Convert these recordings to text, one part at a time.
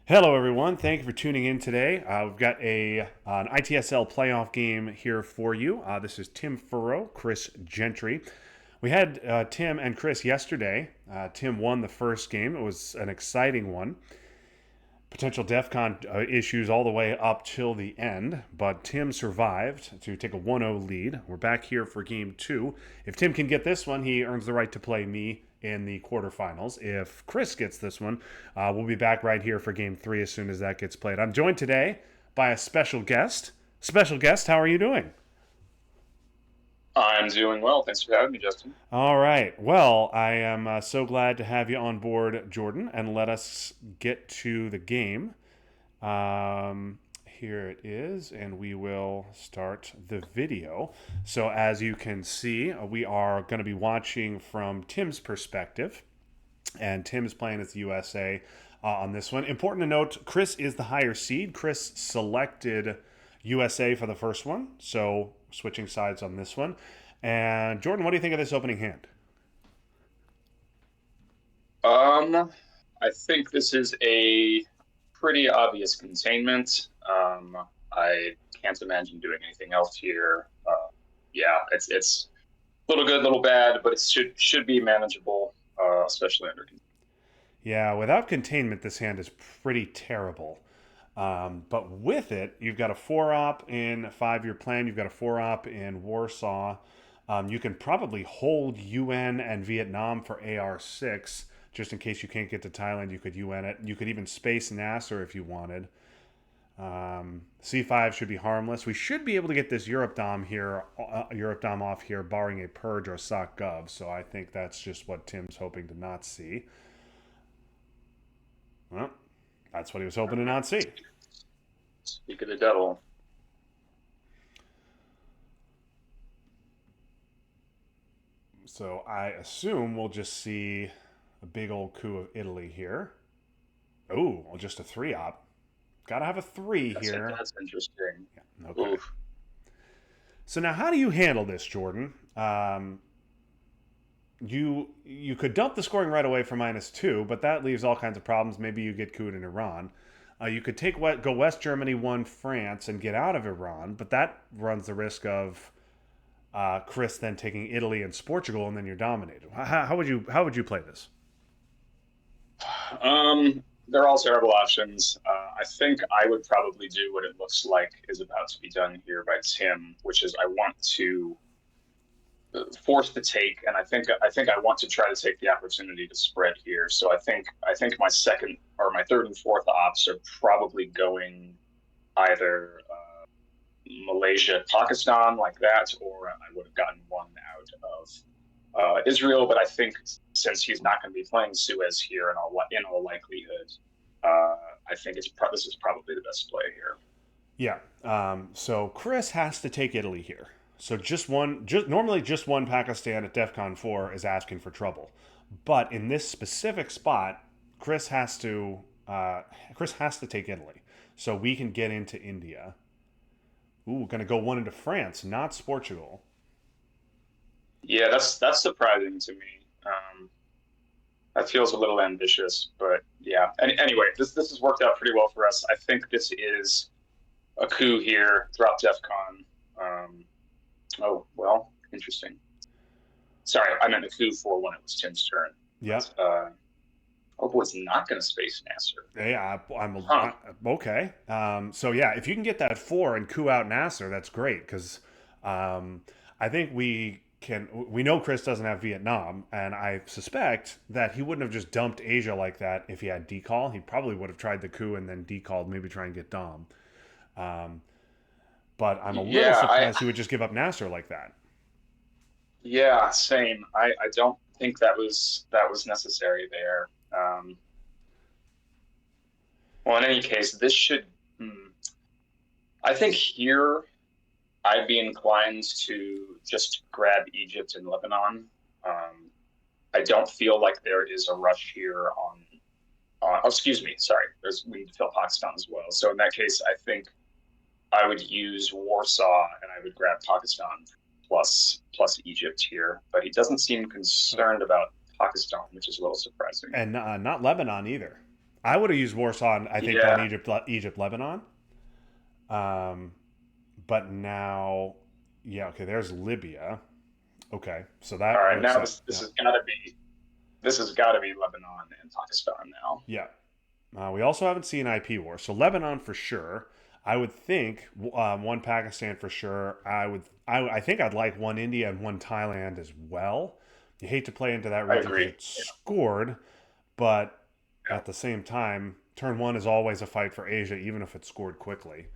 Hello, everyone. Thank you for tuning in today. We've got an ITSL playoff game here for you. This is Tim Furrow, Chris Gentry. We had Tim and Chris yesterday. Tim won the first game. It was an exciting one. Potential DEF CON issues all the way up till the end, but Tim survived to take a 1-0 lead. We're back here for game two. If Tim can get this one, he earns the right to play me in the quarterfinals. If Chris gets this one, we'll be back right here for game three as soon as that gets played. I'm joined today by a special guest. Special guest, how are you doing? I'm doing well. Thanks for having me, Justin. All right. Well, I am so glad to have you on board, Jordan, and let us get to the game. Here it is, and we will start the video. So, as you can see, we are going to be watching from Tim's perspective, and Tim is playing as the USA on this one. Important to note, Chris is the higher seed. Chris selected USA for the first one, so switching sides on this one. And Jordan, what do you think of this opening hand? Um, I think this is a pretty obvious containment. I can't imagine doing anything else here. Yeah, it's a little good, a little bad, but it should be manageable, especially under. Yeah, without containment, this hand is pretty terrible. But with it, you've got a 4-op in a 5-year plan. You've got a 4-op in Warsaw. You can probably hold UN and Vietnam for AR6, just in case you can't get to Thailand. You could UN it. You could even space Nasser if you wanted. C5 should be harmless. We should be able to get this Europe Dom off here, barring a purge or sock gov. So I think that's just what Tim's hoping to not see. Well, that's what he was hoping to not see. Speak of the devil. So I assume we'll just see a big old coup of Italy here. Oh, well, just a 3-op. Gotta have a 3 here. That's interesting. Yeah, okay. Oof. So now, how do you handle this, Jordan? You could dump the scoring right away for -2, but that leaves all kinds of problems. Maybe you get cooed in Iran. You could go West Germany, 1 France, and get out of Iran, but that runs the risk of Chris then taking Italy and Portugal, and then you're dominated. How would you play this? They're all terrible options. I think I would probably do what it looks like is about to be done here by Tim, which is I want to force the take, and I think I want to try to take the opportunity to spread here. So I think my second or my third and fourth ops are probably going either Malaysia, Pakistan like that, or I would have gotten one out of Israel. But I think since he's not going to be playing Suez here in all likelihood, I think this is probably the best play here. Yeah. So Chris has to take Italy here. So normally just one Pakistan at DEFCON 4 is asking for trouble, but in this specific spot, Chris has to take Italy, so we can get into India. Ooh, gonna go one into France, not Portugal. Yeah, that's surprising to me. That feels a little ambitious, but yeah. Anyway, this has worked out pretty well for us. I think this is a coup here. Drop DEFCON. Oh well, interesting. Sorry, I meant a coup for when it was Tim's turn. Yep. Oh boy, it's not going to space Nasser. Yeah, Huh. okay. So yeah, if you can get that 4 and coup out Nasser, that's great because I think we can. We know Chris doesn't have Vietnam, and I suspect that he wouldn't have just dumped Asia like that if he had decall. He probably would have tried the coup and then decalled, maybe try and get Dom. Um, but I'm a little Yeah, surprised he would just give up Nasser like that. yeah, same. I don't think that was necessary there. Well, in any case, this should. I think here I'd be inclined to just grab Egypt and Lebanon. Um, I don't feel like there is a rush here on. Oh, excuse me. Sorry, we need to fill Pakistan as well. So in that case, I think I would use Warsaw and I would grab Pakistan plus Egypt here. But he doesn't seem concerned about Pakistan, which is a little surprising. And not Lebanon either. I would have used Warsaw, I think, on Yeah. Egypt, Lebanon. Um, but now, yeah, okay. There's Libya. Okay, so All that right. works Now out. this Yeah, has got to be Lebanon and Pakistan now. yeah. We also haven't seen IP war, so Lebanon for sure. I would think one Pakistan for sure. I think I'd like one India and one Thailand as well. You hate to play into that I region because agree. it's scored, but Yeah. at the same time, turn one is always a fight for Asia, even if it's scored quickly,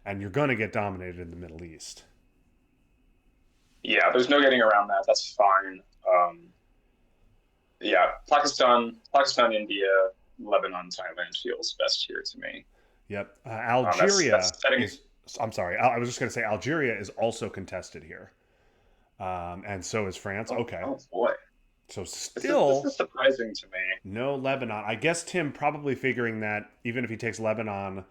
and you're going to get dominated in the Middle East. Yeah. There's no getting around that. That's fine. Yeah. India, Lebanon, Thailand feels best here to me. Yep, That's Algeria setting. is. I'm sorry, I was just going to say Algeria is also contested here, and so is France. Oh, Okay, oh boy. so This still is surprising to me. no Lebanon. I guess Tim probably figuring that even if he takes Lebanon,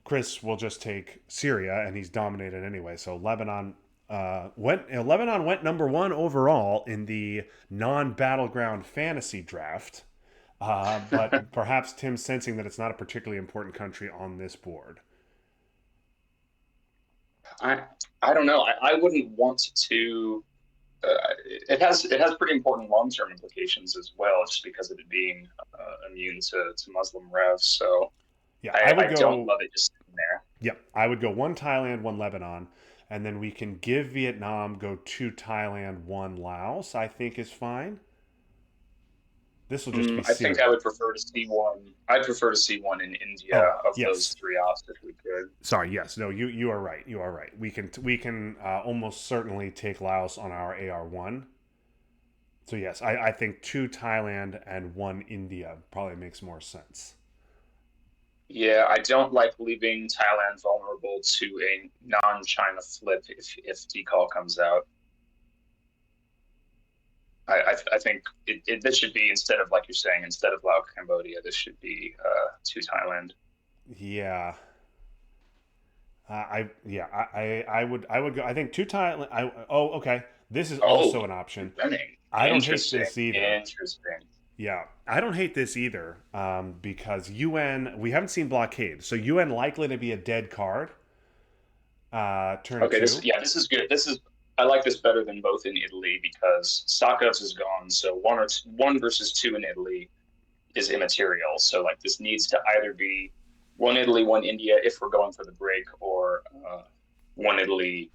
Chris will just take Syria, and he's dominated anyway. So Lebanon went number one overall in the non-battleground fantasy draft. But perhaps Tim's sensing that it's not a particularly important country on this board. I I don't know. I wouldn't want to. It has pretty important long term implications as well, just because of it being immune to Muslim revs. So Yeah, I I would don't go. love it just sitting there. Yep, I would go one Thailand, one Lebanon, and then we can give Vietnam go two Thailand, one Laos. I think is fine. This will just be I think I Syria. would prefer to see one. I'd prefer to see one in India Oh of those yes, three ops if we could. sorry. Yes, no. You are right. You are right. We can almost certainly take Laos on our AR1. So yes, I think two Thailand and one India probably makes more sense. Yeah, I don't like leaving Thailand vulnerable to a non-China flip if decal comes out. I think this should be instead of like you're saying instead of Laos Cambodia, this should be to Thailand. Yeah, I would go. I think two Thailand. Okay. This is Oh, also an option. winning. I don't hate Interesting. this either. Interesting. Yeah, I don't hate this either because UN, we haven't seen blockade. So UN likely to be a dead card, turn Okay, two. this is good. This is I like this better than both in Italy because Stakhov's is gone, so one versus two in Italy is immaterial. So like this needs to either be one Italy, one India if we're going for the break, or one Italy,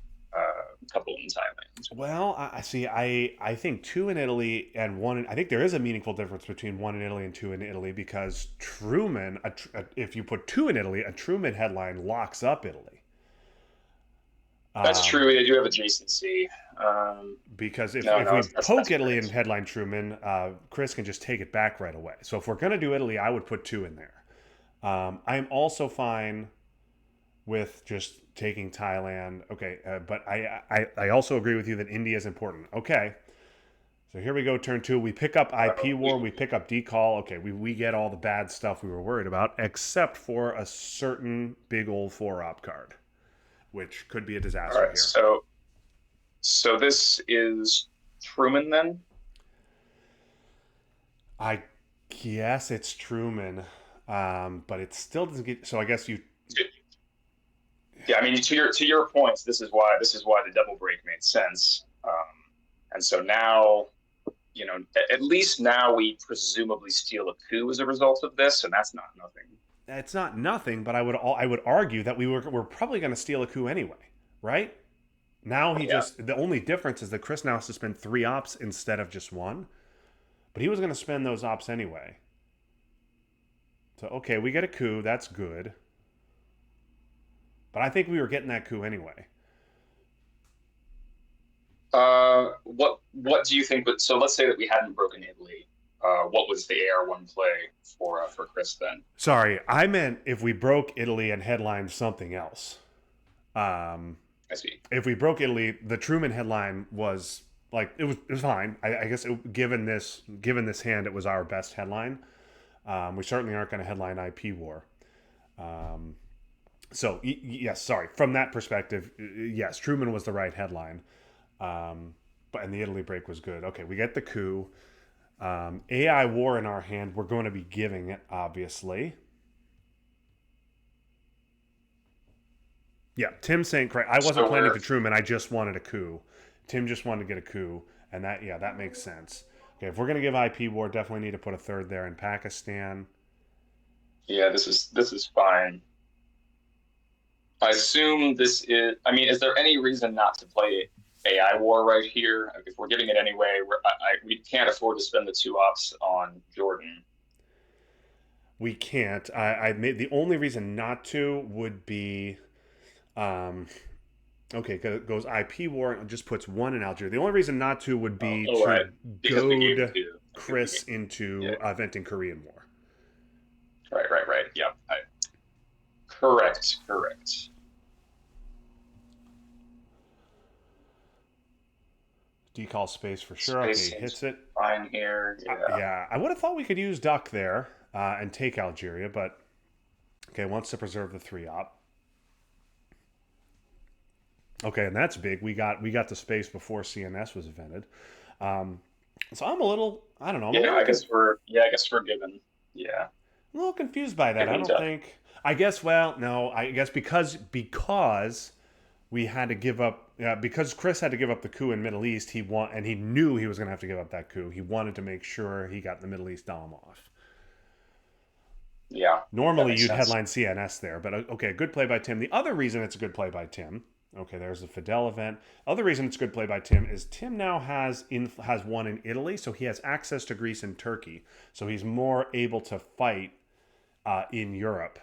couple in Thailand. Well, I see. I think two in Italy and one. I think there is a meaningful difference between one in Italy and two in Italy because Truman, if you put two in Italy, a Truman headline locks up Italy. That's Um, true. They do have adjacency. because No, if no, we that's poke Italy in correct. headline Truman, Chris can just take it back right away. So if we're going to do Italy, I would put two in there. I'm also fine with just taking Thailand. Okay, but I also agree with you that India is important. Okay, so here we go, turn two. We pick up IP war, we pick up decall. Okay, we get all the bad stuff we were worried about, except for a certain big old four op card, which could be a All disaster right, here. so this is Truman then. I guess it's Truman, but it still doesn't get. So I guess you. Yeah, I mean to your points, this is why the double break made sense. And so now, at least now we presumably steal a coup as a result of this, and that's not nothing. It's not nothing, but I would argue that we're probably going to steal a coup anyway, right? Now Oh he yeah. just the only difference is that Chris now has to spend three ops instead of just one, but he was going to spend those ops anyway. So okay, we get a coup, that's good, but I think we were getting that coup anyway. What do you think? So let's say that we hadn't broken Italy. What was the AR1 play for Chris then? Sorry, I meant if we broke Italy and headlined something else. Um, I see. if we broke Italy, the Truman headline was like it was fine. I guess given this hand, it was our best headline. We certainly aren't going to headline IP war. Um, so yes, sorry. From that perspective, yes, Truman was the right headline. But and the Italy break was good. Okay, we get the coup. AI war in our hand, we're going to be giving it, obviously. Yeah, Tim saying correct. I wasn't So planning we're to Truman. I just wanted a coup. Tim just wanted to get a coup, and that makes sense. Okay, if we're gonna give IP war, definitely need to put a third there in Pakistan. yeah, this is fine. I assume this is. I mean, is there any reason not to play AI War right here? If we're giving it anyway, we can't afford to spend the two ops on Jordan. We can't. I made the only reason not to would be um, okay. Goes IP war and just puts one in Algeria. The only reason not to would Oh, be all right, to because we gave goad two. Because we gave, Chris yeah, into venting Korean War. right. Yeah, correct. Decall space for sure. Space Okay, seems hits it. fine here. Yeah, Yeah, I would have thought we could use Duck there and take Algeria, but okay, wants to preserve the three op. Okay, and that's big. We got the space before CNS was invented. Um, so I'm a little, I don't know, yeah. I guess we're given. Yeah, a little confused by that. I given don't Duck. think. I guess. Well, no. I guess because we had to give up because Chris had to give up the coup in Middle East. He knew he was going to have to give up that coup. He wanted to make sure he got the Middle East dom off. Yeah, that Normally makes you'd sense. headline CNS there, but okay, good play by Tim. The other reason it's a good play by Tim, okay, there's the Fidel event. Other reason it's a good play by Tim is Tim now has one in Italy, so he has access to Greece and Turkey, so he's more able to fight in Europe.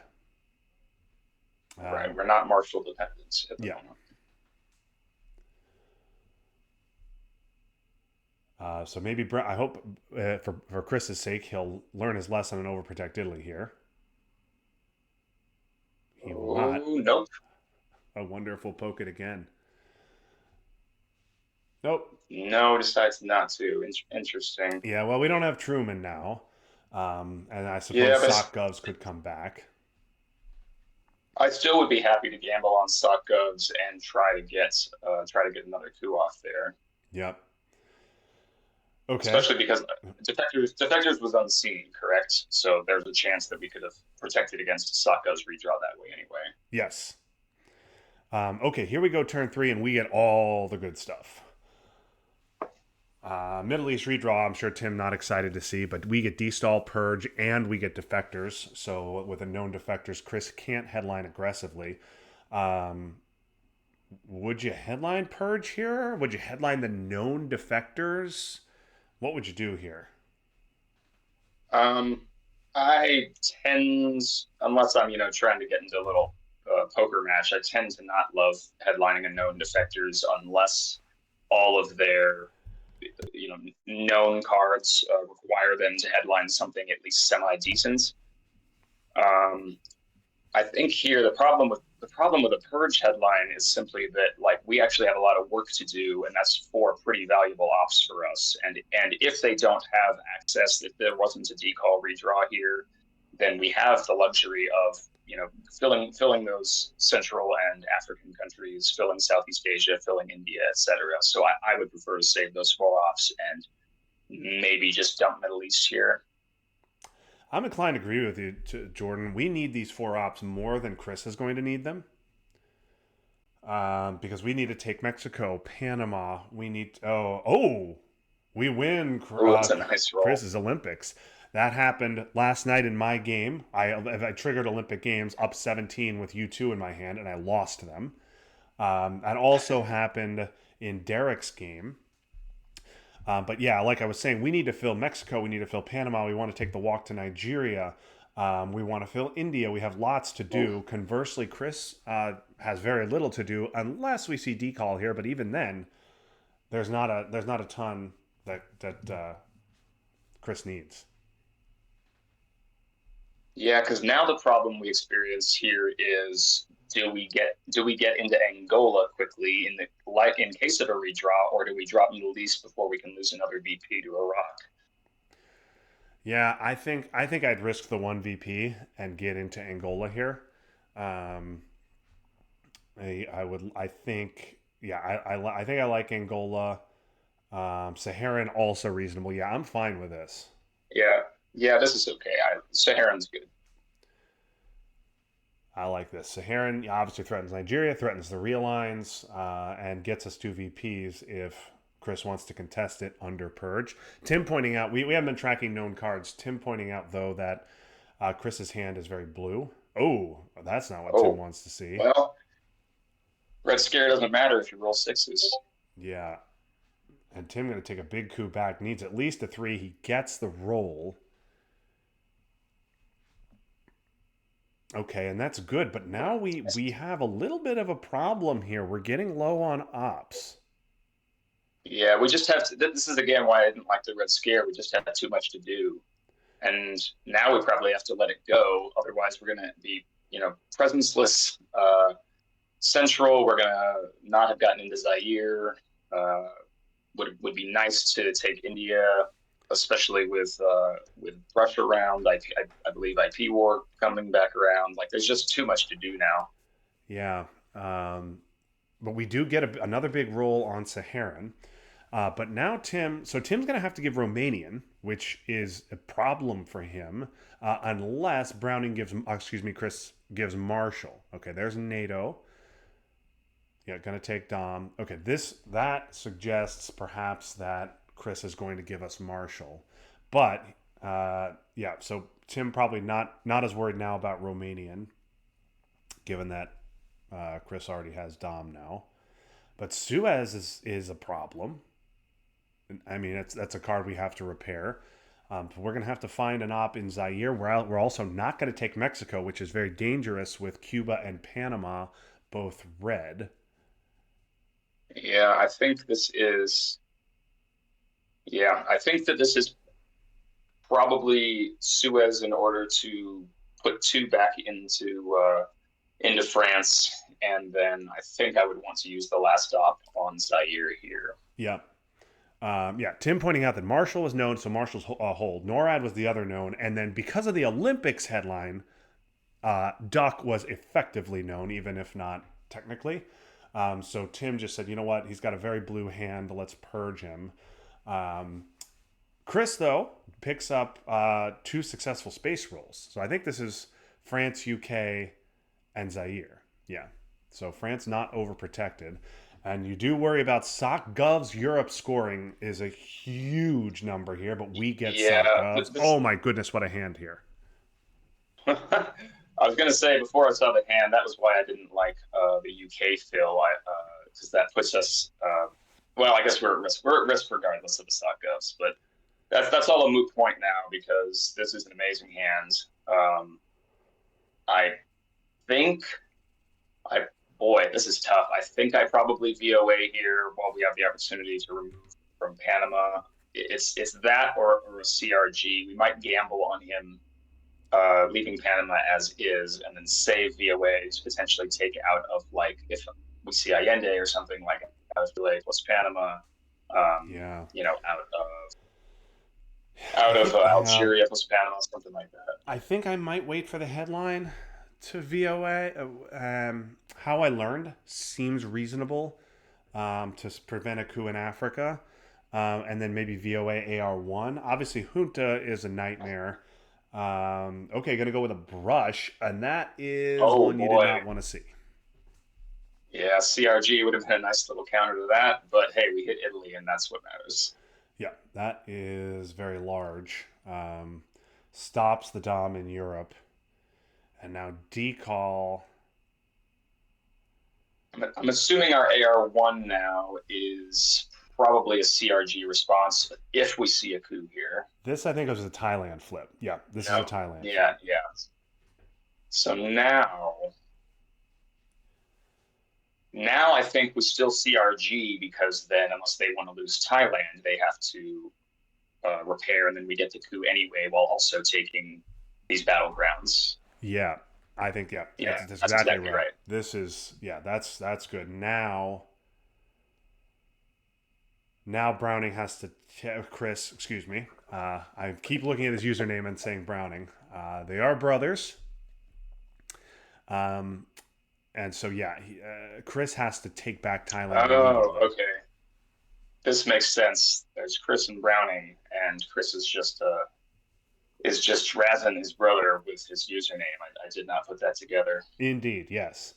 Right, Um, we're not Marshall dependent at the yeah. moment. So maybe I hope for Chris's sake he'll learn his lesson and overprotect Italy here. He will not. Oh, nope. I wonder if we'll poke it again. Nope. No, decides not to. Interesting. Yeah, well, we don't have Truman now. And I suppose Yeah, but SOC Govs could come back. I still would be happy to gamble on stock govs and try to get another coup off there. Yep. Okay. Especially because defectors was unseen, correct? So there's a chance that we could have protected against a stock govs redraw that way anyway. Yes. Okay, here we go, turn three, and we get all the good stuff. Middle East redraw, I'm sure Tim not excited to see, but we get destall, purge, and we get defectors. So with a known defectors, Chris can't headline aggressively. Um, would you headline purge here? Would you headline the known defectors? What would you do here? Um, I tend, unless I'm trying to get into a little poker match, I tend to not love headlining a known defectors unless all of their known cards require them to headline something at least semi decent. Um, I think here the problem with a purge headline is simply that like we actually have a lot of work to do, and that's four pretty valuable ops for us. And if they don't have access, if there wasn't a decall redraw here, then we have the luxury of filling those Central and African countries, filling Southeast Asia, filling India, etc. So I would prefer to save those four ops and maybe just dump Middle East here. I'm inclined to agree with you, Jordan. We need these four ops more than Chris is going to need them. Because we need to take Mexico, Panama. We need. We win Oh, that's a nice roll. Chris's Olympics. That happened last night in my game. I triggered Olympic games up 17 with U2 in my hand, and I lost them. That also happened in Derek's game. But yeah, like I was saying, we need to fill Mexico. We need to fill Panama. We want to take the walk to Nigeria. We want to fill India. We have lots to Oh, do. Conversely, Chris has very little to do unless we see decall here. But even then, there's not a ton that Chris needs. yeah, because now the problem we experience here is do we get into Angola quickly in the like in case of a redraw, or do we drop Middle East before we can lose another VP to Iraq? Yeah, I think I'd risk the one VP and get into Angola here. Um, I would I think yeah I think I like Angola. Saharan also reasonable. Yeah, I'm fine with this. Yeah, yeah, this is okay. Saharan's good. I like this. Saharan obviously threatens Nigeria, threatens the real lines, and gets us two VPs if Chris wants to contest it under Purge. Tim pointing out, we haven't been tracking known cards. Tim pointing out, though, that Chris's hand is very blue. Oh, that's not what Tim Oh, wants to see. well, red scare doesn't matter if you roll sixes. Yeah. And Tim going to take a big coup back. Needs at least a three. He gets the roll. Okay, and that's good. But now we have a little bit of a problem here. We're getting low on ops. Yeah, we just have to. This is again why I didn't like the red scare. We just had too much to do, and now we probably have to let it go. Otherwise, we're gonna be, presenceless. Central, we're gonna not have gotten into Zaire. Uh, would be nice to take India, especially with Russia around. I believe IP war coming back around. Like, there's just too much to do now. Yeah. But we do get another big roll on Saharan. But now Tim's going to have to give Romanian, which is a problem for him, unless Chris gives Marshall. Okay, there's NATO. Yeah, going to take Dom. Okay, that suggests perhaps that Chris is going to give us Marshall, but yeah. So Tim probably not as worried now about Romanian, given that Chris already has Dom now. But Suez is a problem. I mean, that's a card we have to repair. We're going to have to find an op in Zaire. We're also not going to take Mexico, which is very dangerous with Cuba and Panama both red. Yeah, I think this is. Yeah, I think that this is probably Suez in order to put two back into France, and then I think I would want to use the last stop on Zaire here. Yeah. Yeah, Tim pointing out that Marshall was known, so Marshall's hold. NORAD was the other known, and then because of the Olympics headline, Duck was effectively known, even if not technically. So Tim just said, you know what, he's got a very blue hand, let's purge him. Chris, though, picks up two successful space rolls. So I think this is France, UK, and Zaire. Yeah. So France not overprotected. And you do worry about SocGov's Europe scoring is a huge number here, but we get Yeah, SocGov's. Oh my goodness, what a hand here. I was gonna say before I saw the hand, that was why I didn't like the UK fill. Because that puts us. Well, I guess we're at risk. We're at risk regardless of the stock goes, but that's all a moot point now because this is an amazing hand. I think I boy, this is tough. I think I probably VOA here while we have the opportunity to remove from Panama. It's that or a CRG. We might gamble on him leaving Panama as is, and then save VOA to potentially take out of, like, if we see Allende or something, like out of Chile plus Panama, Yeah. out I of think, yeah. Algeria plus Panama, something like that. I think I might wait for the headline to VOA. How I learned seems reasonable to prevent a coup in Africa. And then maybe VOA AR1. Obviously, Junta is a nightmare. Okay, going to go with a brush. And that is Oh one you did boy, not want to see. yeah, CRG would have been a nice little counter to that, but hey, we hit Italy, and that's what matters. Yeah, that is very large. Stops the Dom in Europe. And now decall. I'm assuming our AR1 now is probably a CRG response if we see a coup here. This, I think, was a Thailand flip. Yeah, this is a Yep. Thailand flip. Yeah, yeah. So now I think we still CRG because then, unless they want to lose Thailand, they have to repair, and then we get the coup anyway, while also taking these battlegrounds. Yeah, I think Yeah, that's that's exactly exactly right. right. This is that's good. Now Browning has to Chris. Excuse me. I keep looking at his username and saying Browning. They are brothers. Um, and so yeah, Chris has to take back Thailand Oh, immediately. okay. this makes sense. There's Chris and Browning, and Chris is just Razin, his brother, with his username. I did not put that together. Indeed, yes.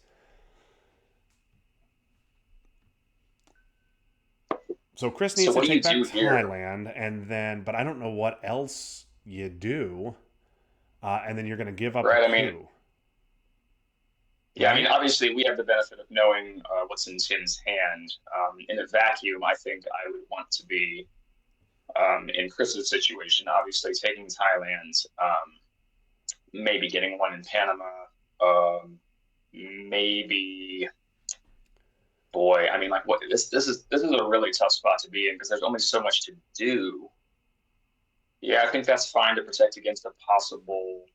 So Chris So needs to what do you take back do here? Thailand, and then, but I don't know what else you do. And then you're going to give up a Right. I mean, coup, yeah. I mean, right? obviously, we have the benefit of knowing what's in Tim's hand. In a vacuum, I think I would want to be in Chris's situation. Obviously, taking Thailand, maybe getting one in Panama, maybe. Boy, I mean, like, what this is a really tough spot to be in because there's only so much to do. Yeah, I think that's fine to protect against a possible.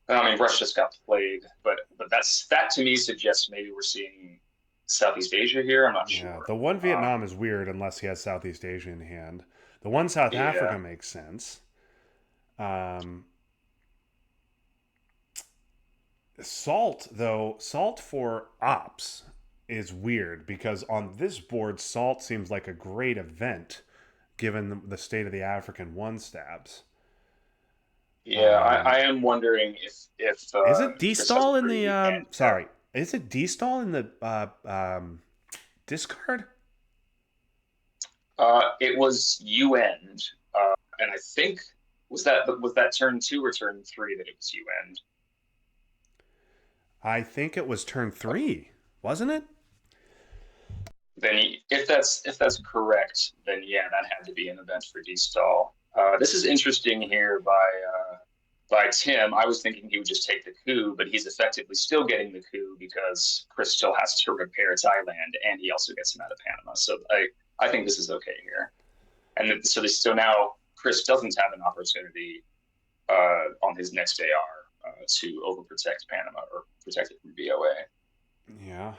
I mean, Russia just got played, but that to me suggests maybe we're seeing Southeast Asia here. I'm not Yeah, sure. the one Vietnam is weird unless he has Southeast Asia in hand. The one South Yeah, Africa makes sense. Um, Salt, though, Salt for ops is weird because on this board, Salt seems like a great event given the state of the African one stabs. yeah. I Um, am wondering if is it Chris has a D-stall in pretty the weak hand here. sorry, is it D-stall in the discard? It was you end, and I think was that turn two or turn three that it was you end. I think it was turn 3, wasn't it? Then if that's correct, then yeah, that had to be an event for D-stall. This is interesting here by Tim. I was thinking he would just take the coup, but he's effectively still getting the coup because Chris still has to repair Thailand, and he also gets him out of Panama. So I think this is okay here. And so now Chris doesn't have an opportunity on his next AR to overprotect Panama or protect it from BOA, Yeah.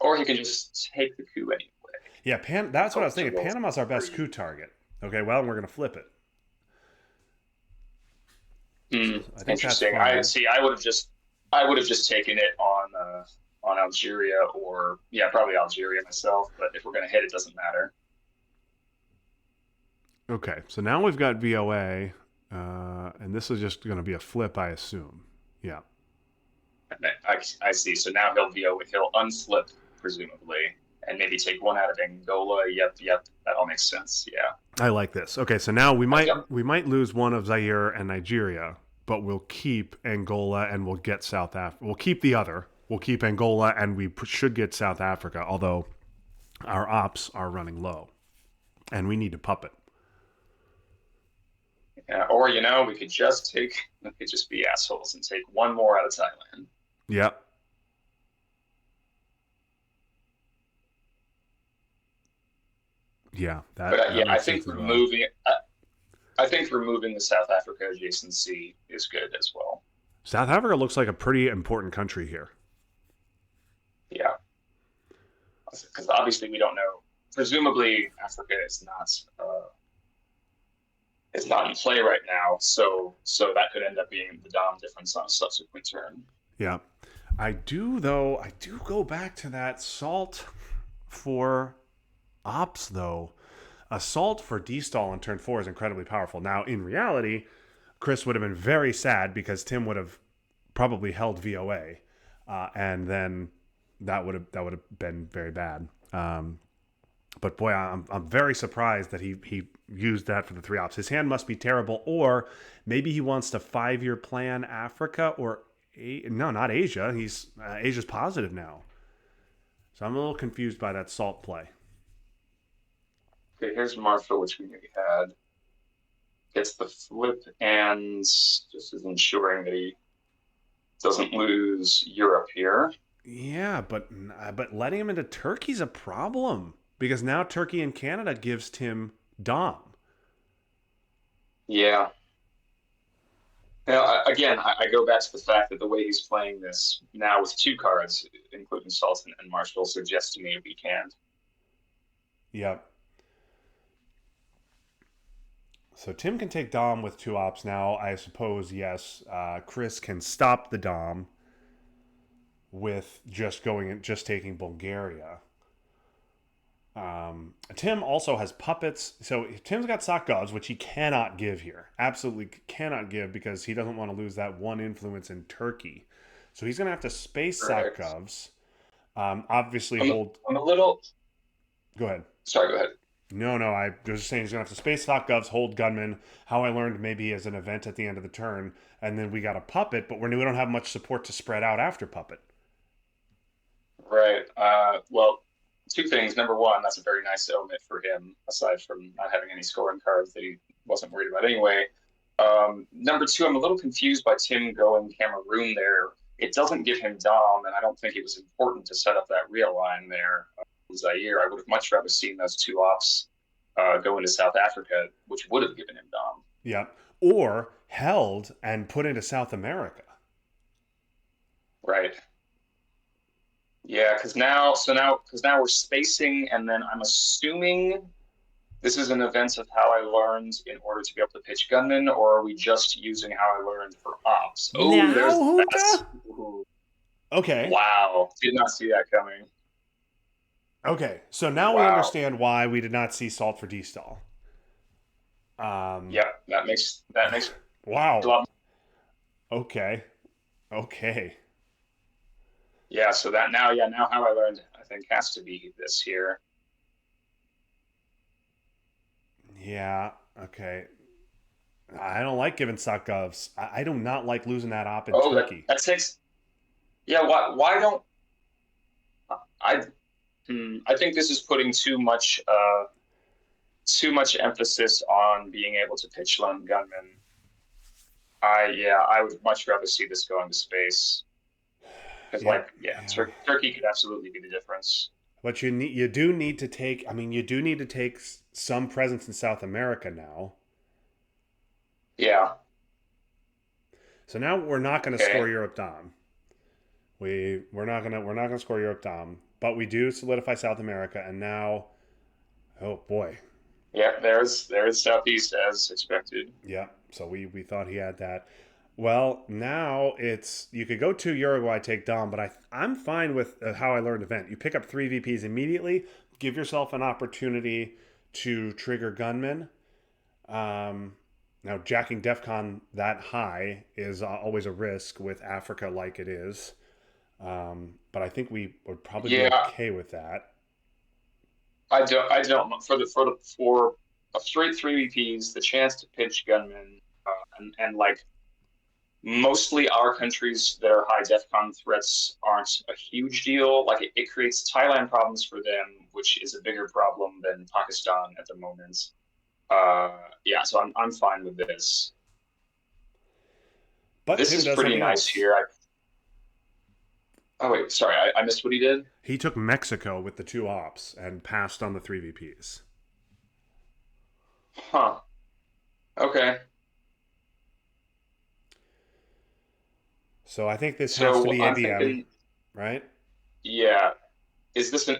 or he can just take the coup anyway. Yeah, that's what I was Hope to thinking. roll Panama's our best coup three. target. Okay, well, we're going to flip it. So I think that's Interesting. I fine. see. I would have just taken it on Algeria or yeah, probably Algeria myself. But if we're gonna hit, it doesn't matter. Okay, so now we've got VOA, and this is just going to be a flip, I assume. Yeah, I see. So now he'll unflip presumably, and maybe take one out of Angola. Yep, yep. That all makes sense. Yeah. I like this. Okay, so now we might Yep. we might lose one of Zaire and Nigeria, but we'll keep Angola and we'll get South Africa. We'll keep the other. We'll keep Angola and we should get South Africa. Although our ops are running low, and we need to puppet. Yeah. Or we could just be assholes and take one more out of Thailand. Yep. Yeah, But that yeah, makes sense as well. I think removing the South Africa adjacency is good as well. South Africa looks like a pretty important country here. Yeah, because obviously we don't know. Presumably, Africa is not in play right now, so that could end up being the Dom difference on a subsequent turn. Yeah. I do though. I do go back to that salt for ops though. Assault for D-stall on turn 4 is incredibly powerful. Now, in reality, Chris would have been very sad because Tim would have probably held VOA, and then that would have been very bad. But boy, I'm very surprised that he used that for the 3 ops. His hand must be terrible, or maybe he wants to 5-year plan Africa or no, not Asia. Asia's positive now, so I'm a little confused by that salt play. Okay, here's Marfa, which we had. Gets the flip and just is ensuring that he doesn't lose Europe here. Yeah, but letting him into Turkey's a problem because now Turkey and Canada gives Tim Dom. Yeah. Now, again, I go back to the fact that the way he's playing this now with 2 cards, including Sultan and Marshall, suggests to me we can. Yep. So Tim can take Dom with 2 ops now. I suppose yes. Chris can stop the Dom with just taking Bulgaria. Tim also has puppets. So Tim's got sock gloves, which he cannot give here. Absolutely cannot give because he doesn't want to lose that one influence in Turkey. So he's going to have to space sock Correct. gloves. Obviously, I'm, hold. I'm a little. Go ahead. Sorry, go ahead. No, no. I was just saying he's going to have to space sock gloves, hold gunman. How I learned maybe as an event at the end of the turn. And then we got a puppet, but we don't have much support to spread out after puppet. Right. Well, two things. Number one, that's a very nice omit for him, aside from not having any scoring cards that he wasn't worried about anyway. Number two, I'm a little confused by Tim going Cameroon there. It doesn't give him Dom, and I don't think it was important to set up that real line there. Zaire, I would have much rather seen those two ops go into South Africa, which would have given him Dom. Yeah. Or held and put into South America. Right. Yeah, because now we're spacing, and then I'm assuming this is an event of how I learned in order to be able to pitch gunman, or are we just using how I learned for ops? Oh, Now, there's that's Junta? ooh, Okay. wow. Did not see that coming. Okay. So now we Wow. understand why we did not see Salt for D-Stall. Um, Yep, that makes a wow. lot. Okay. Okay. Yeah, so that now, yeah, now how I learned, I think has to be this here. Yeah. Okay. I don't like giving suck govs. I do not like losing that op in Oh, Turkey. that takes. Yeah, why don't I? I think this is putting too much emphasis on being able to pitch lone gunmen. I would much rather see this going to space because Yeah. Yeah. Turkey could absolutely be the difference. But you do need to take. I mean, you do need to take some presence in South America now. Yeah. So now we're not going to score Okay. Europe Dom. We're not gonna score Europe Dom, but we do solidify South America, and now, oh boy, Yeah. There's Southeast as expected. yeah. So we thought he had that. Well, now it's you could go to Uruguay, take Dom, but I'm fine with how I learned event. You pick up three VPs immediately, give yourself an opportunity to trigger gunman. Um, Now jacking DefCon that high is always a risk with Africa, like it is. But I think we would probably be Yeah. okay with that. I don't for a straight three VPs, the chance to pitch gunmen and like mostly our countries that are high DEFCON threats aren't a huge deal. Like it creates Thailand problems for them, which is a bigger problem than Pakistan at the moment. Yeah, so I'm fine with this. But This Tim is does pretty something nice else. here. Oh wait, sorry, I missed what he did. He took Mexico with the two ops and passed on the three VPs. Huh. Okay. So I think this has to So be I'm ABM, thinking, right? yeah, is this an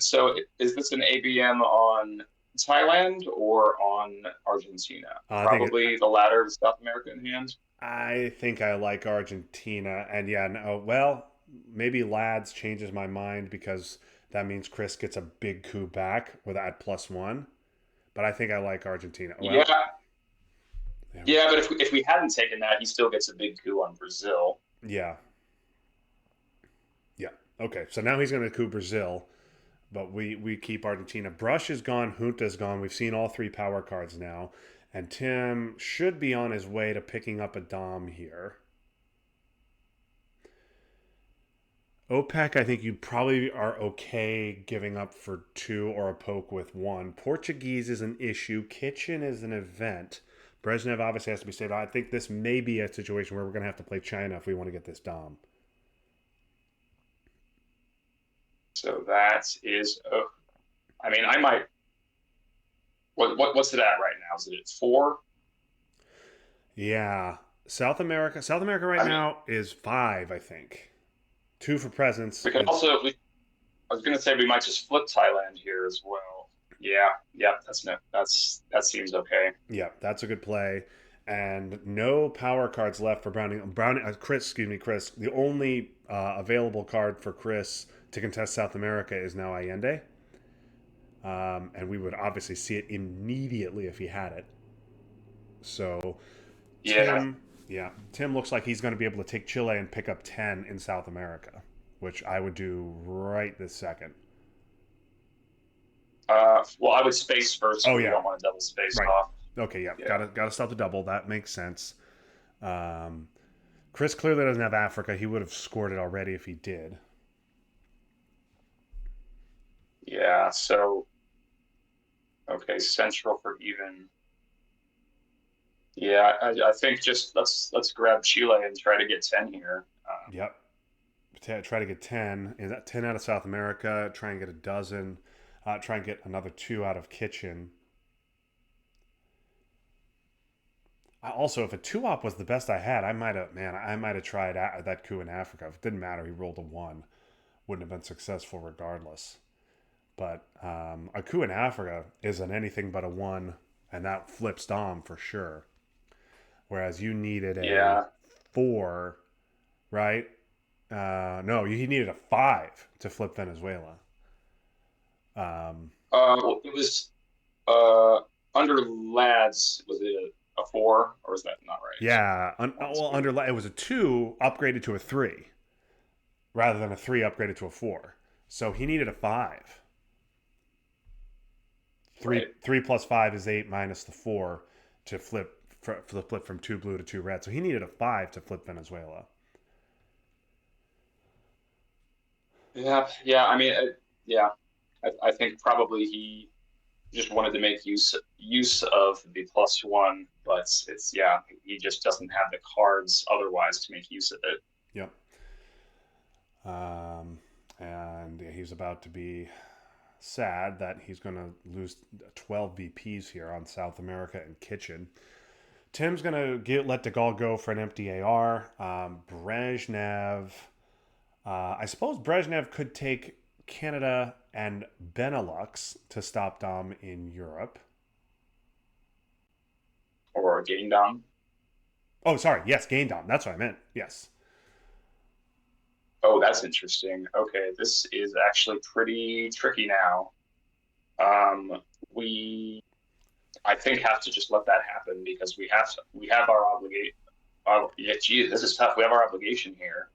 ABM on Thailand or on Argentina? I think Probably the latter of South America in hand. I like Argentina, and yeah, no, well, maybe Lads changes my mind because that means Chris gets a big coup back with that +1. But I think I like Argentina. Well, Yeah, there we yeah, go. but if we hadn't taken that, he still gets a big coup on Brazil. Yeah, yeah. Okay, so now he's going to coup Brazil, but we keep Argentina. Brush is gone. Junta's gone. We've seen all three power cards now, and Tim should be on his way to picking up a Dom here. OPEC, I think you probably are okay giving up for two or a poke with one. Portuguese is an issue. Kitchen is an event. Brezhnev obviously has to be stayed. I think this may be a situation where we're going to have to play China if we want to get this Dom. So that is, I mean, I might. What's it at right now? Is it at four? Yeah. South America. South America right I mean, now is five, I think. Two for presence. we could also. I was gonna say we might just flip Thailand here as well. Yeah, yeah, that's no, that seems okay. Yeah, that's a good play. And no power cards left for Browning. Browning, Chris, excuse me, Chris. The only available card for Chris to contest South America is now Allende. and we would obviously see it immediately if he had it. So Yeah. Tim looks like he's going to be able to take Chile and pick up 10 in South America, which I would do right this second. Well, I would space first Oh because we yeah, don't want to double space right. off. Okay, yeah, Yeah. gotta stop the double. That makes sense. Um, Chris clearly doesn't have Africa. He would have scored it already if he did. Yeah. So, okay, central for even. Yeah, I think just let's grab Chile and try to get 10 here. Yep. Try to get 10. Is that 10 out of South America? Try and get a dozen. Try and get another two out of Kitchen. Also, if a two op was the best I had, I might have tried that coup in Africa. If it didn't matter, he rolled a one. Wouldn't have been successful regardless. But a coup in Africa isn't anything but a one, and that flips Dom for sure. Whereas you needed a Yeah. four, right? No, you needed a five to flip Venezuela. Um, Well, it was uh under lads. Was it a four or is that not right? yeah, One, well, two. it was a two upgraded to a three rather than a three upgraded to a four. So he needed a five. Right. Three plus five is eight minus the four to flip for the flip from two blue to two red. So he needed a five to flip Venezuela. Yeah. Yeah. I mean, yeah. I think probably he just wanted to make use of the plus one, but it's yeah, he just doesn't have the cards otherwise to make use of it. Yep. Um, and he's about to be sad that he's going to lose 12 VPs here on South America and Kitchen. Tim's going to let DeGaulle go for an empty AR. Brezhnev. I suppose Brezhnev could take Canada and Benelux to stop Dom in Europe. Or getting down. Oh, sorry. Yes, gain Dom. That's what I meant. Yes. Oh, that's interesting. Okay, this is actually pretty tricky now. We I think have to just let that happen because we have our obligation. Yeah, geez, this is tough. We have our obligation here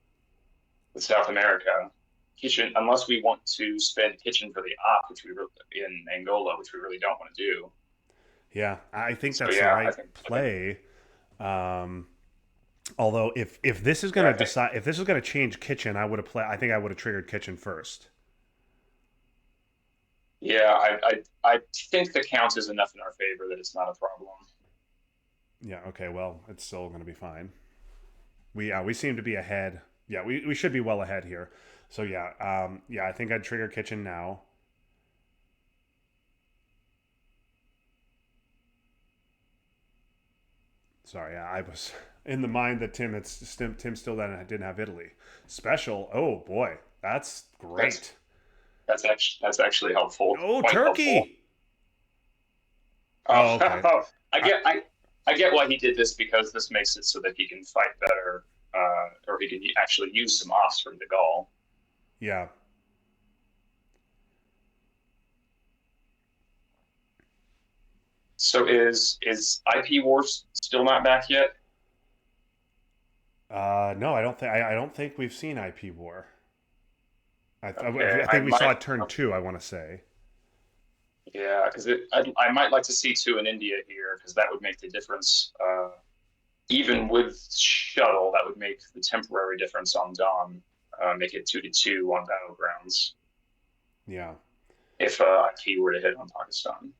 with South America. Kitchen, unless we want to spend kitchen for the op, which in Angola, which we really don't want to do. Yeah, I think So that's the yeah, right I think play. Um, Although if this is yeah, going to decide if this is going to change Kitchen, I think I would have triggered Kitchen first. yeah, I think the count is enough in our favor that it's not a problem. Yeah. Okay. Well, it's still going to be fine. We seem to be ahead. Yeah. We should be well ahead here. So yeah. Yeah. I think I'd trigger Kitchen now. Sorry. I was in the mind that Tim still didn't have Italy. Special. Oh boy, that's That's great. that's actually helpful, Oh, quite helpful. Turkey. Oh, okay. I I, get I get why he did this because this makes it so that he can fight better, or he can actually use some offs from the Gaul. yeah. So is IP Wars still not back yet? No, I don't think we've seen IP War. Okay, I I think we saw might. it turn two. I want to say. Yeah, because I might like to see two in India here because that would make the difference. Even with shuttle, that would make the temporary difference on Dawn, make it 2-2 on battlegrounds Yeah. if IP were to hit on Pakistan.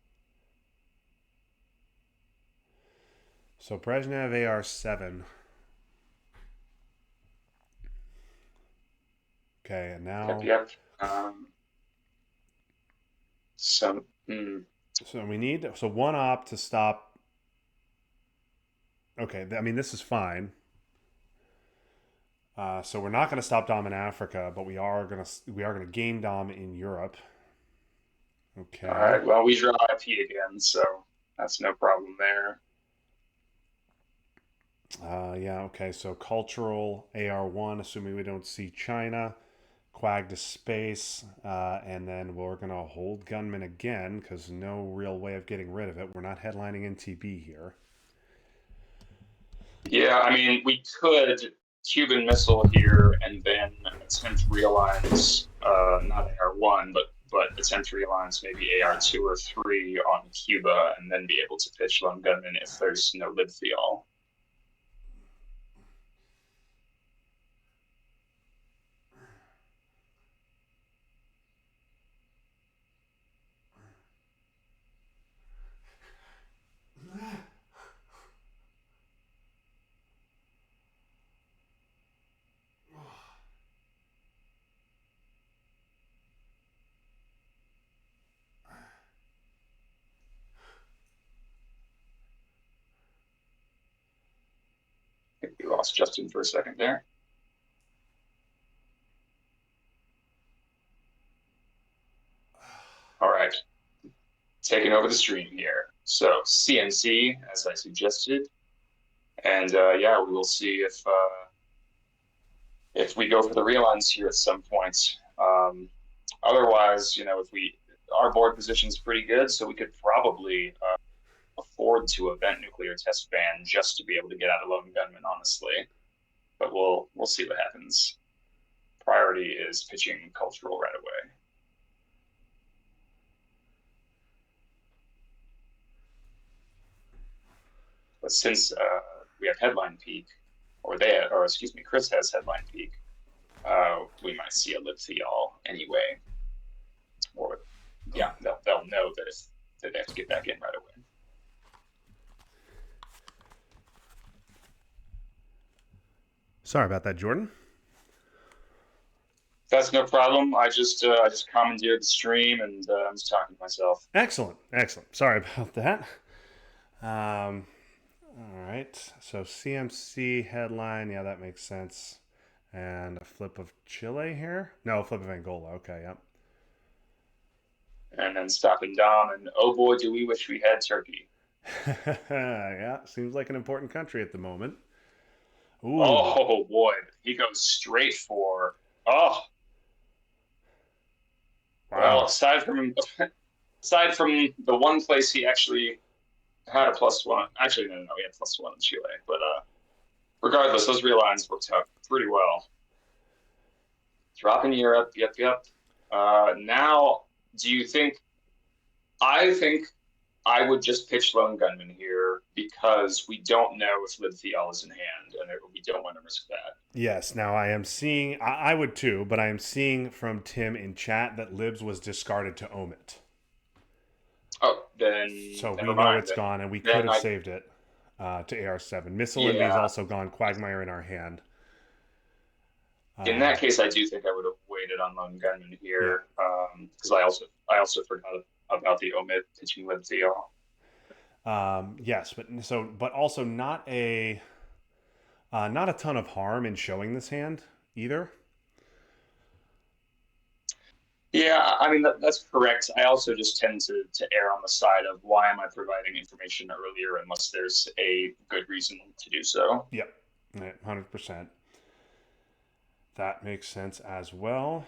So Brezhnev AR-7. Okay, and Yep, now yep. So, mm, we need one op to stop. Okay, I mean this is fine. So we're not going to stop Dom in Africa, but we are gonna gain Dom in Europe. all Okay. right. Well, we draw IP again, so that's no problem there. Yeah. Okay. So cultural AR1, assuming we don't see China. Quag to space, and then we're going to hold gunman again because no real way of getting rid of it. We're not headlining NTB here. Yeah, I mean, we could Cuban missile here and then attempt realigns, not AR1, but attempt realigns maybe AR2 or 3 on Cuba, and then be able to pitch lone gunman if there's no libthiol. I think we lost Justin for a second there. All right, taking over the stream here. So CNC, as I suggested, and yeah, we will see if we go for the realigns here at some point. Otherwise, if our board position is pretty good, so we could probably afford to event nuclear test ban just to be able to get out of lone gunman, honestly. But we'll see what happens. Priority is pitching cultural right away. But since we have headline peak, Chris has headline peak, we might see a libthiol anyway. Or yeah, they'll know that they have to get back in right away. Sorry about that, Jordan. That's no problem. I just commandeered the stream and I'm just talking to myself. Excellent. Sorry about that. All right. So CMC headline. Yeah, that makes sense. And a flip of Chile here. No, a flip of Angola. Okay, yep. And then stopping down, and oh boy, do we wish we had Turkey. Yeah, seems like an important country at the moment. Ooh. Oh boy, he goes straight for. Oh, wow. Well, aside from the one place he actually had a +1. Actually, no, he had +1 in Chile. But regardless, those realigns worked out pretty well. Dropping Europe, yep. Now, do you think? I think I would just pitch lone gunman here because we don't know if libthiol is in hand, and we don't want to risk that. Yes. Now I am seeing. I would too, but I am seeing from Tim in chat that libs was discarded to omit. Oh, then so we know it's gone, and we could have saved it to AR7. Missile Envy is also gone. Quagmire in our hand. In that case, I do think I would have waited on lone gunman here because I also forgot about the omit pitching libthiol. Yes, but also not a ton of harm in showing this hand either. Yeah, I mean, that's correct. I also just tend to err on the side of why am I providing information earlier unless there's a good reason to do so. Yep, 100%. That makes sense as well.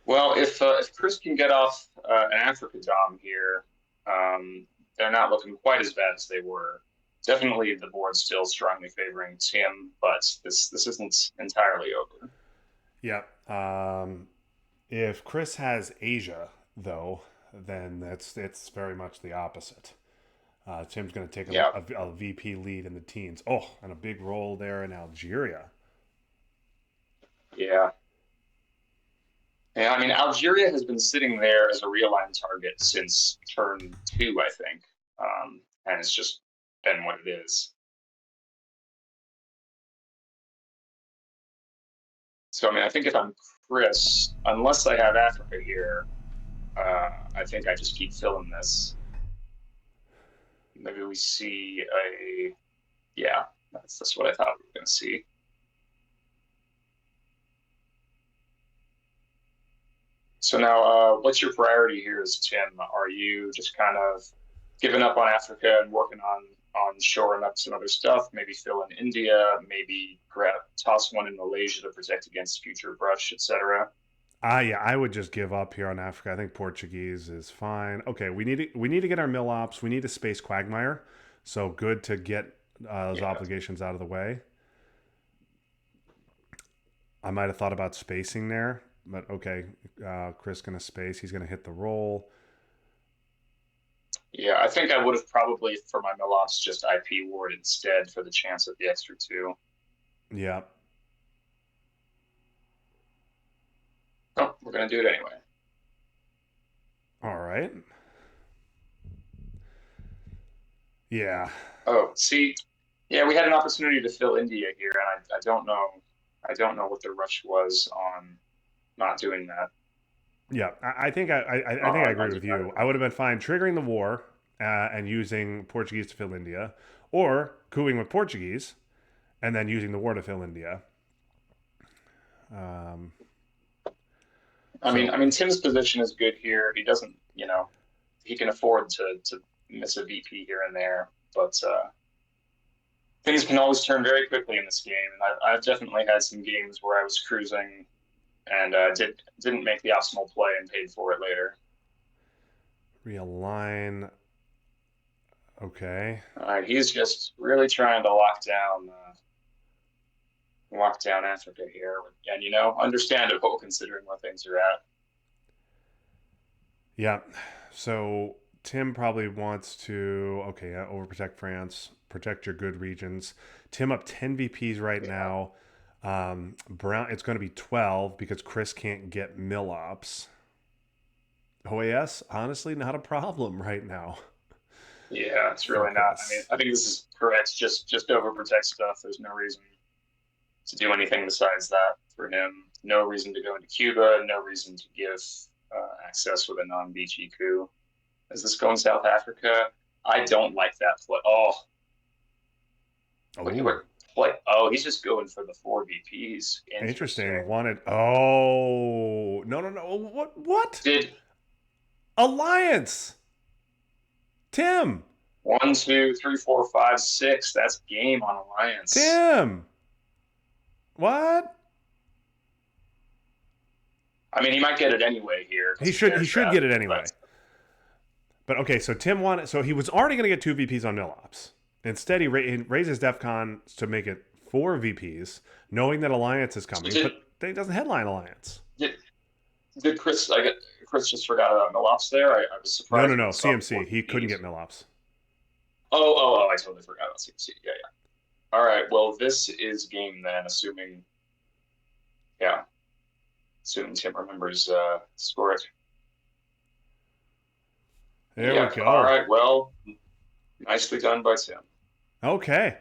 Well, if Chris can get off an Africa dom here, they're not looking quite as bad as they were. Definitely the board's still strongly favoring Tim, but this isn't entirely over. Yep. If Chris has Asia, though, then it's very much the opposite. Tim's going to take a VP lead in the teens. Oh, and a big role there in Algeria. Yeah. Yeah, I mean, Algeria has been sitting there as a realign target since turn 2, I think. And it's just been what it is. So, I mean, I think if I'm Chris, unless I have Africa here, I think I just keep filling this. Maybe we see yeah, that's what I thought we were going to see. So now, what's your priority here as Tim? Are you just kind of giving up on Africa and working on shoring up some other stuff. Maybe fill in India. Maybe toss one in Malaysia to protect against future brush, etc. Yeah, I would just give up here on Africa. I think Portuguese is fine. Okay, we need to get our mill ops. We need to space Quagmire. So good to get those Yeah, obligations out of the way. I might have thought about spacing there, but okay. Chris gonna space. He's gonna hit the roll. yeah. I think I would have probably for my Milops just IP ward instead for the chance at the extra two. Yeah. Oh, we're gonna do it anyway. All right. Yeah. Oh, see, yeah, we had an opportunity to fill India here, and I don't know, what the rush was on not doing that. Yeah. I think I agree with I you. I would have been fine triggering the war and using Portuguese to fill India, or cooing with Portuguese and then using the war to fill India. Um, I so mean, Tim's position is good here. He doesn't, he can afford to miss a VP here and there, but things can always turn very quickly in this game. And I've definitely had some games where I was cruising and didn't make the optimal play and paid for it later. realign. Okay. All right, he's just really trying to lock down Africa here, and understandable considering where things are at. Yeah. So Tim probably wants to overprotect France, protect your good regions. Tim up 10 VPs right Yeah, now. Brown, it's going to be 12 because Chris can't get mill ops. OAS, honestly, not a problem right now yeah, it's for really not. I mean, Chris. I think this is correct. Just overprotect stuff. There's no reason to do anything besides that for him. No reason to go into Cuba. No reason to give access with a non-BG coup. Is this going South Africa? I don't like that play. Oh, Oh, what play? Oh, he's just going for the four VPs. interesting. Interesting. Wanted. Oh, no, no, no. What? What? Did Alliance. Tim. one, two, three, four, five, six. That's game on Alliance. Tim. What? I mean, he might get it anyway here He because of should. bear He should trap, get it anyway. but But okay, so Tim wanted. So he was already going to get two VPs on mill ops. Instead, he raises DEFCON to make it four VPs, knowing that Alliance is so coming, but he doesn't headline Alliance. did, did Chris? Chris just forgot about Milops there. I was No, no, surprised when no. I saw the four CMC. He couldn't VPs. get mill ops. Oh! I totally forgot about CMC. Yeah, yeah. All right. Well, this is game then, yeah, assuming Tim remembers score it. There we Yeah. All go. right. Well, nicely done by Tim. Okay.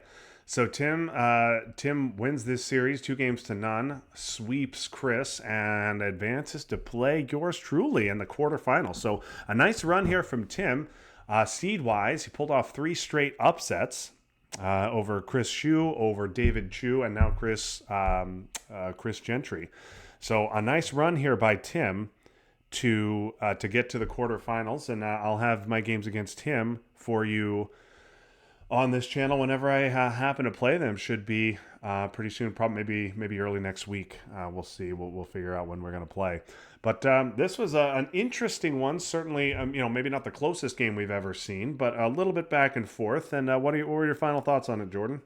So Tim wins this series 2-0, sweeps Chris, and advances to play yours truly in the quarterfinals. So a nice run here from Tim. Seed wise, he pulled off 3 straight upsets over Chris Shu, over David Chu, and now Chris Gentry. So a nice run here by Tim to get to the quarterfinals, and I'll have my games against him for you on this channel whenever I happen to play them. Should be pretty soon, probably maybe early next week. We'll see. We'll figure out when we're going to play. But this was an interesting one. Certainly, maybe not the closest game we've ever seen, but a little bit back and forth. And what were your final thoughts on it, Jordan?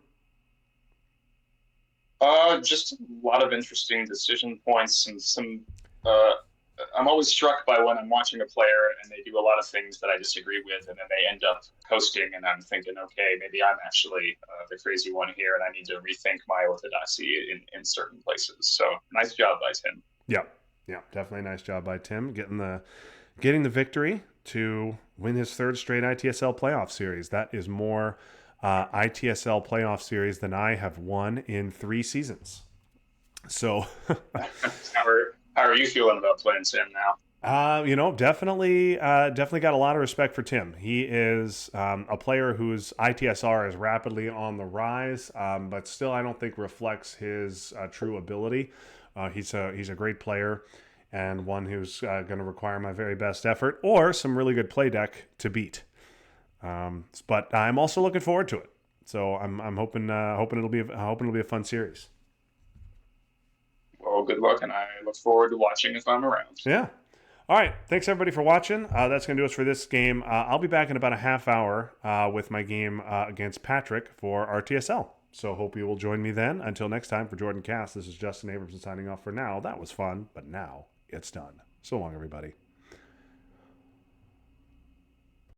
Just a lot of interesting decision points and some. Uh, I'm always struck by when I'm watching a player and they do a lot of things that I disagree with, and then they end up coasting, and I'm thinking, okay, maybe I'm actually the crazy one here, and I need to rethink my orthodoxy in certain places. So nice job by Tim. Yeah, yeah, definitely a nice job by Tim getting the victory to win his 3rd straight ITSL playoff series. That is more ITSL playoff series than I have won in 3 seasons. So, How are you feeling about playing Tim now? definitely got a lot of respect for Tim. He is a player whose ITSR is rapidly on the rise, but still I don't think reflects his true ability. He's a great player and one who's going to require my very best effort or some really good play deck to beat. But I'm also looking forward to it. So I'm hoping it'll be a fun series. Well, good luck, and I look forward to watching if I'm around. Yeah. All right. Thanks everybody for watching. That's going to do us for this game. I'll be back in about a half hour with my game against Patrick for RTSL. So hope you will join me then. Until next time, for Jordan Cass, this is Justin Abramson signing off for now. That was fun, but now it's done. So long, everybody.